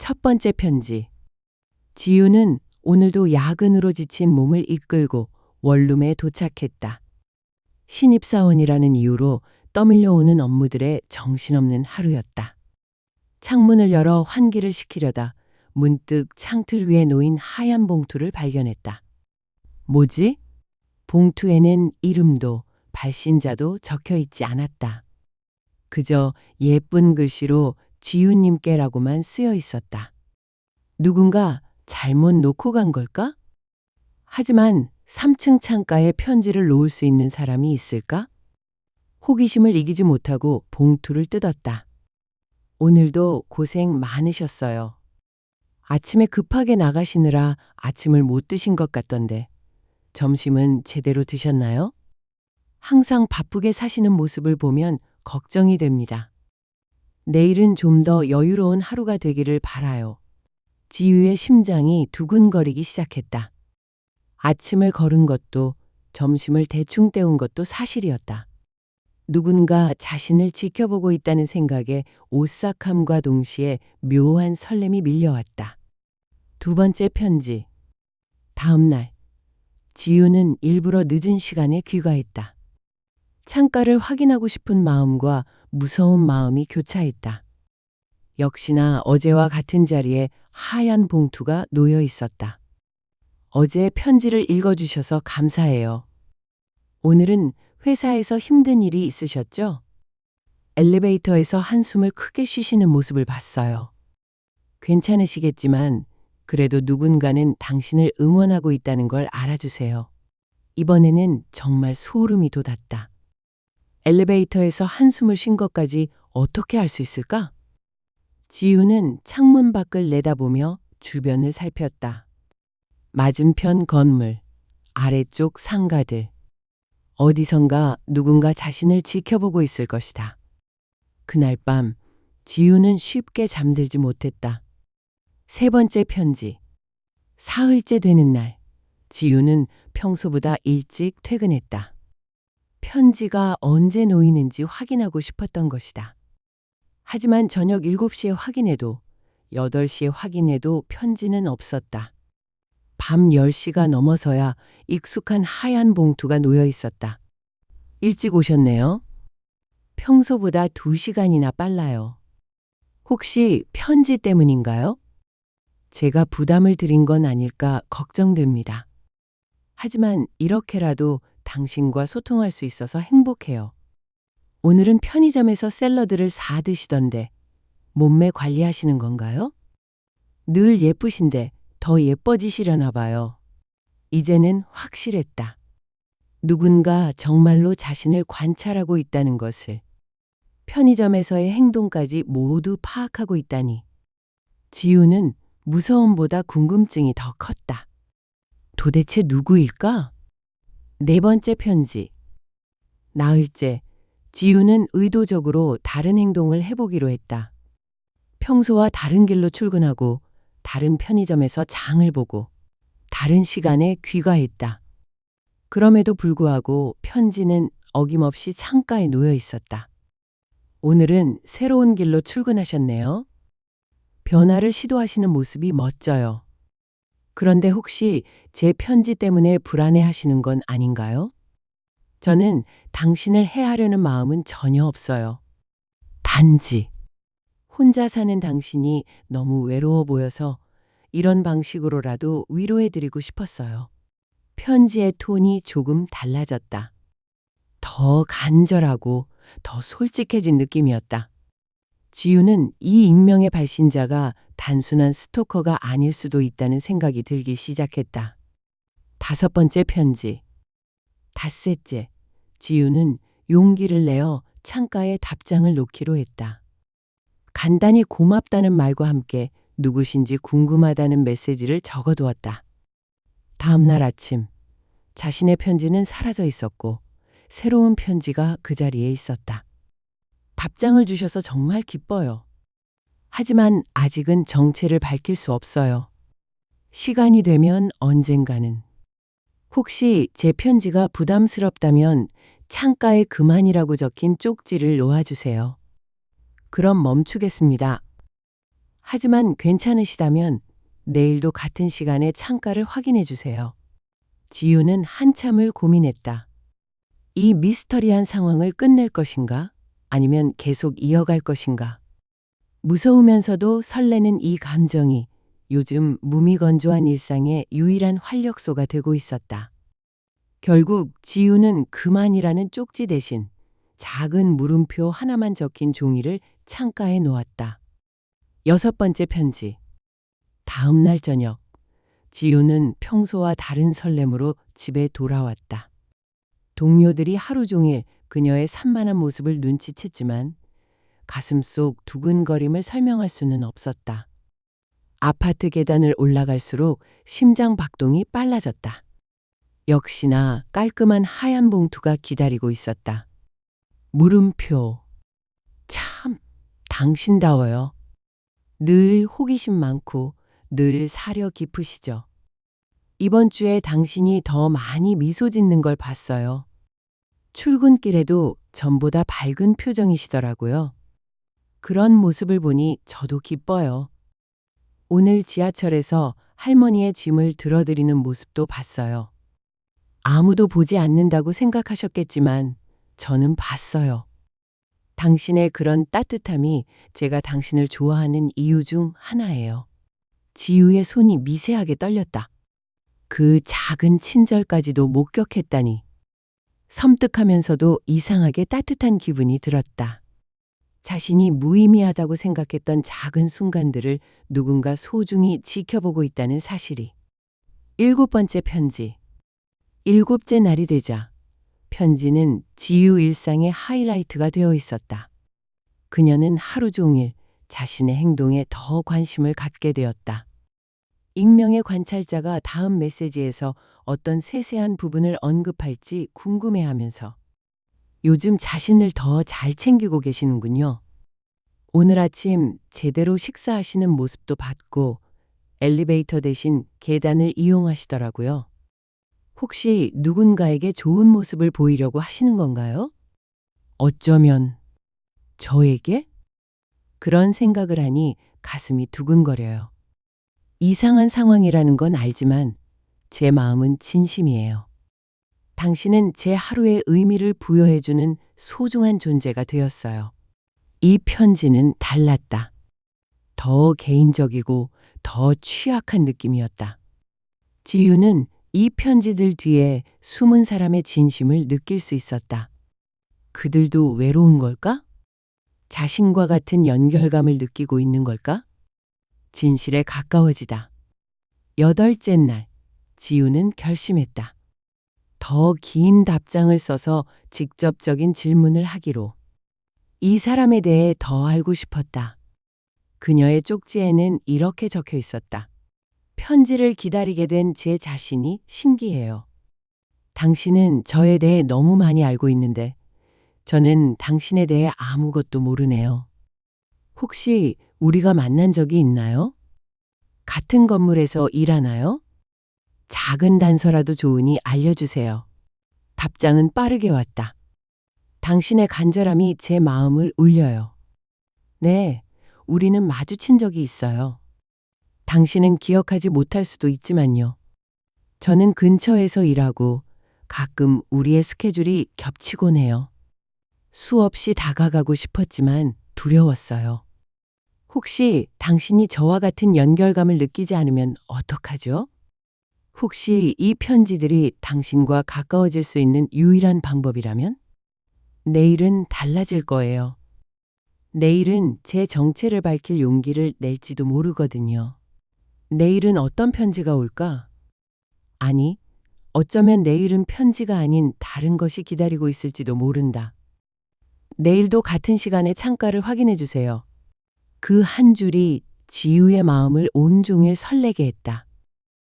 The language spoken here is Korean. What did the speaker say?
첫 번째 편지. 지우는 오늘도 야근으로 지친 몸을 이끌고 원룸에 도착했다. 신입사원이라는 이유로 떠밀려 오는 업무들에 정신없는 하루였다. 창문을 열어 환기를 시키려다 문득 창틀 위에 놓인 하얀 봉투를 발견했다. 뭐지? 봉투에는 이름도 발신자도 적혀 있지 않았다. 그저 예쁜 글씨로 지우님께라고만 쓰여 있었다. 누군가 잘못 놓고 간 걸까? 하지만 3층 창가에 편지를 놓을 수 있는 사람이 있을까? 호기심을 이기지 못하고 봉투를 뜯었다. 오늘도 고생 많으셨어요. 아침에 급하게 나가시느라 아침을 못 드신 것 같던데 점심은 제대로 드셨나요? 항상 바쁘게 사시는 모습을 보면 걱정이 됩니다. 내일은 좀 더 여유로운 하루가 되기를 바라요. 지우의 심장이 두근거리기 시작했다. 아침을 걸은 것도 점심을 대충 때운 것도 사실이었다. 누군가 자신을 지켜보고 있다는 생각에 오싹함과 동시에 묘한 설렘이 밀려왔다. 두 번째 편지. 다음 날, 지우는 일부러 늦은 시간에 귀가했다. 창가를 확인하고 싶은 마음과 무서운 마음이 교차했다. 역시나 어제와 같은 자리에 하얀 봉투가 놓여 있었다. 어제 편지를 읽어주셔서 감사해요. 오늘은 회사에서 힘든 일이 있으셨죠? 엘리베이터에서 한숨을 크게 쉬시는 모습을 봤어요. 괜찮으시겠지만 그래도 누군가는 당신을 응원하고 있다는 걸 알아주세요. 이번에는 정말 소름이 돋았다. 엘리베이터에서 한숨을 쉰 것까지 어떻게 할 수 있을까? 지우는 창문 밖을 내다보며 주변을 살폈다. 맞은편 건물, 아래쪽 상가들. 어디선가 누군가 자신을 지켜보고 있을 것이다. 그날 밤 지우는 쉽게 잠들지 못했다. 세 번째 편지. 사흘째 되는 날, 지우는 평소보다 일찍 퇴근했다. 편지가 언제 놓이는지 확인하고 싶었던 것이다. 하지만 저녁 7시에 확인해도 8시에 확인해도 편지는 없었다. 밤 10시가 넘어서야 익숙한 하얀 봉투가 놓여 있었다. 일찍 오셨네요. 평소보다 2시간이나 빨라요. 혹시 편지 때문인가요? 제가 부담을 드린 건 아닐까 걱정됩니다. 하지만 이렇게라도 당신과 소통할 수 있어서 행복해요. 오늘은 편의점에서 샐러드를 사 드시던데 몸매 관리하시는 건가요? 늘 예쁘신데 더 예뻐지시려나 봐요. 이제는 확실했다. 누군가 정말로 자신을 관찰하고 있다는 것을. 편의점에서의 행동까지 모두 파악하고 있다니. 지우는 무서움보다 궁금증이 더 컸다. 도대체 누구일까? 네 번째 편지. 나흘째, 지우는 의도적으로 다른 행동을 해보기로 했다. 평소와 다른 길로 출근하고 다른 편의점에서 장을 보고 다른 시간에 귀가했다. 그럼에도 불구하고 편지는 어김없이 창가에 놓여 있었다. 오늘은 새로운 길로 출근하셨네요. 변화를 시도하시는 모습이 멋져요. 그런데 혹시 제 편지 때문에 불안해하시는 건 아닌가요? 저는 당신을 해하려는 마음은 전혀 없어요. 단지 혼자 사는 당신이 너무 외로워 보여서 이런 방식으로라도 위로해드리고 싶었어요. 편지의 톤이 조금 달라졌다. 더 간절하고 더 솔직해진 느낌이었다. 지우는 이 익명의 발신자가 단순한 스토커가 아닐 수도 있다는 생각이 들기 시작했다. 다섯 번째 편지. 닷새째, 지우는 용기를 내어 창가에 답장을 놓기로 했다. 간단히 고맙다는 말과 함께 누구신지 궁금하다는 메시지를 적어두었다. 다음 날 아침, 자신의 편지는 사라져 있었고 새로운 편지가 그 자리에 있었다. 답장을 주셔서 정말 기뻐요. 하지만 아직은 정체를 밝힐 수 없어요. 시간이 되면 언젠가는. 혹시 제 편지가 부담스럽다면 창가에 그만이라고 적힌 쪽지를 놓아주세요. 그럼 멈추겠습니다. 하지만 괜찮으시다면 내일도 같은 시간에 창가를 확인해 주세요. 지우는 한참을 고민했다. 이 미스터리한 상황을 끝낼 것인가? 아니면 계속 이어갈 것인가? 무서우면서도 설레는 이 감정이 요즘 무미건조한 일상의 유일한 활력소가 되고 있었다. 결국 지우는 그만이라는 쪽지 대신 작은 물음표 하나만 적힌 종이를 창가에 놓았다. 6번째 편지. 다음 날 저녁, 지우는 평소와 다른 설렘으로 집에 돌아왔다. 동료들이 하루 종일 그녀의 산만한 모습을 눈치챘지만 가슴속 두근거림을 설명할 수는 없었다. 아파트 계단을 올라갈수록 심장 박동이 빨라졌다. 역시나 깔끔한 하얀 봉투가 기다리고 있었다. 물음표. 참, 당신다워요. 늘 호기심 많고 늘 사려 깊으시죠. 이번 주에 당신이 더 많이 미소 짓는 걸 봤어요. 출근길에도 전보다 밝은 표정이시더라고요. 그런 모습을 보니 저도 기뻐요. 오늘 지하철에서 할머니의 짐을 들어드리는 모습도 봤어요. 아무도 보지 않는다고 생각하셨겠지만 저는 봤어요. 당신의 그런 따뜻함이 제가 당신을 좋아하는 이유 중 하나예요. 지우의 손이 미세하게 떨렸다. 그 작은 친절까지도 목격했다니. 섬뜩하면서도 이상하게 따뜻한 기분이 들었다. 자신이 무의미하다고 생각했던 작은 순간들을 누군가 소중히 지켜보고 있다는 사실이. 7번째 편지. 7째 날이 되자 편지는 지우 일상의 하이라이트가 되어 있었다. 그녀는 하루 종일 자신의 행동에 더 관심을 갖게 되었다. 익명의 관찰자가 다음 메시지에서 어떤 세세한 부분을 언급할지 궁금해하면서 요즘 자신을 더 잘 챙기고 계시는군요. 오늘 아침 제대로 식사하시는 모습도 봤고 엘리베이터 대신 계단을 이용하시더라고요. 혹시 누군가에게 좋은 모습을 보이려고 하시는 건가요? 어쩌면 저에게? 그런 생각을 하니 가슴이 두근거려요. 이상한 상황이라는 건 알지만 제 마음은 진심이에요. 당신은 제 하루의 의미를 부여해주는 소중한 존재가 되었어요. 이 편지는 달랐다. 더 개인적이고 더 취약한 느낌이었다. 지우는 이 편지들 뒤에 숨은 사람의 진심을 느낄 수 있었다. 그들도 외로운 걸까? 자신과 같은 연결감을 느끼고 있는 걸까? 진실에 가까워지다. 8째 날, 지우는 결심했다. 더 긴 답장을 써서 직접적인 질문을 하기로. 이 사람에 대해 더 알고 싶었다. 그녀의 쪽지에는 이렇게 적혀 있었다. 편지를 기다리게 된 제 자신이 신기해요. 당신은 저에 대해 너무 많이 알고 있는데 저는 당신에 대해 아무것도 모르네요. 혹시 우리가 만난 적이 있나요? 같은 건물에서 일하나요? 작은 단서라도 좋으니 알려주세요. 답장은 빠르게 왔다. 당신의 간절함이 제 마음을 울려요. 네, 우리는 마주친 적이 있어요. 당신은 기억하지 못할 수도 있지만요. 저는 근처에서 일하고 가끔 우리의 스케줄이 겹치곤 해요. 수없이 다가가고 싶었지만 두려웠어요. 혹시 당신이 저와 같은 연결감을 느끼지 않으면 어떡하죠? 혹시 이 편지들이 당신과 가까워질 수 있는 유일한 방법이라면? 내일은 달라질 거예요. 내일은 제 정체를 밝힐 용기를 낼지도 모르거든요. 내일은 어떤 편지가 올까? 아니, 어쩌면 내일은 편지가 아닌 다른 것이 기다리고 있을지도 모른다. 내일도 같은 시간에 창가를 확인해 주세요. 그 한 줄이 지우의 마음을 온종일 설레게 했다.